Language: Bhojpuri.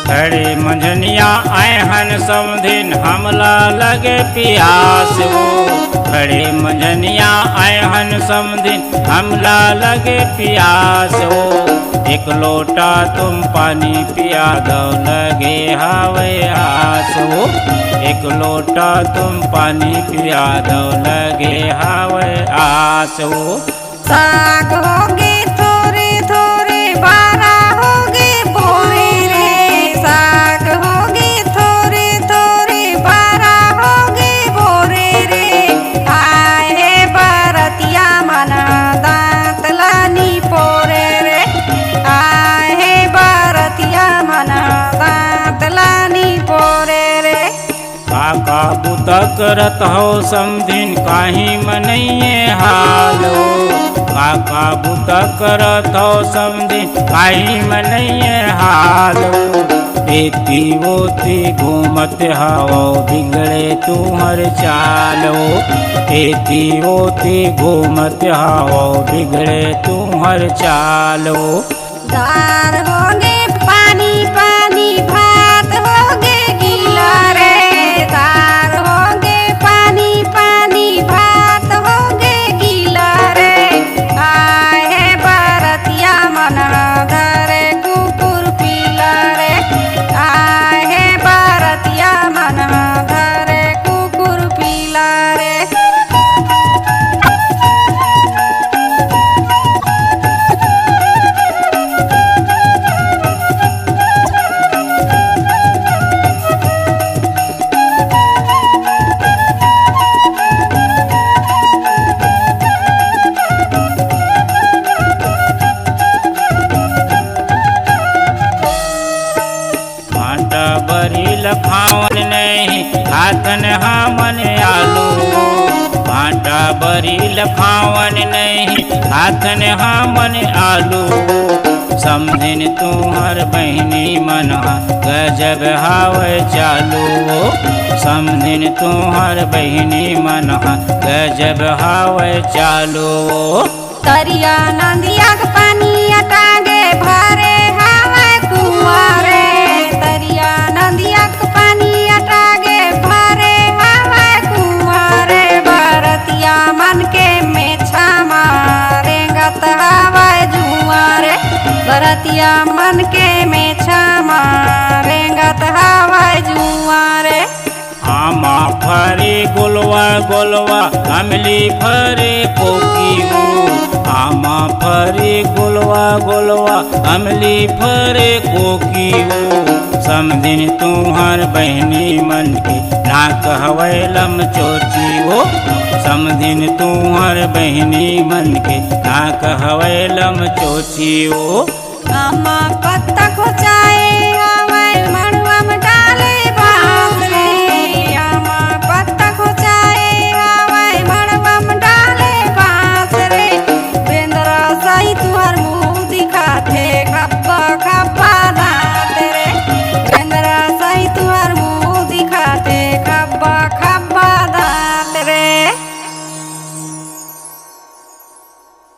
खड़े मंझनिया आए हन समधिन हमला लगे पियास हो। खड़े मंझनिया आए हन समधिन हमला लगे पियास हो। एक लोटा तुम पानी पिया दो लगे हवे आस हो। एक लोटा तुम पानी पिया दो लगे हवे आस हो। साग होगे थोड़े थोड़े बारा होगे बोरे रे। साग होगे थोड़े थोड़े बारा होगे बोरे रे। आए हे बरतिया मना दांत लानी पोरे रे। आए हे बरतिया मना दांत लानी पोरे रे। काका बुता करत हो समधिन काही मनइए हालो। काका बुता करत हो समधिन काही मनइए हालो। एती ओती घूमत हवो बिगड़े तुहर चालो। एती ओती घूमत हवो बिगड़े तुहर चालो। दार होगे पानी पानी भात होगे गीला रे। दार होगे पानी पानी भात होगे गीला रे। आए हे बरतिया मना धरे कुकुर पीला रे। आए हे बरतिया मना धरे कुकुर पीला रे। भांटा बरी लखावन नहीं हाथन हमन आलू। भांटा बरी लखावन नहीं हाथन हमन आलू। समधिन तुहर बहनी मनहा गजब हावे चालू। समधिन तुहर बहनी मनहा गजब हावे चालू। तरिया नदिया के पानी अटागे भरे हवा कुआरे। तरिया नदिया के पानी अटागे भरे हवा कुआरे। बरतिया मन के मेछा मारे गत हवा जुआरे। बरतिया मन के मेछा मारे गत हवा जुआरे। आमा फरे गोलवा गोलवा अमली फरे कोकी हो। आमा फरे गोलवा गोलवा अमली फरे कोकी हो। समधिन तुहर बहनी मन के ना कहवैलम चोची हो। समधिन तुहर बहनी मन के ना कहवैलम चोची हो। आमा पत्ता को चाय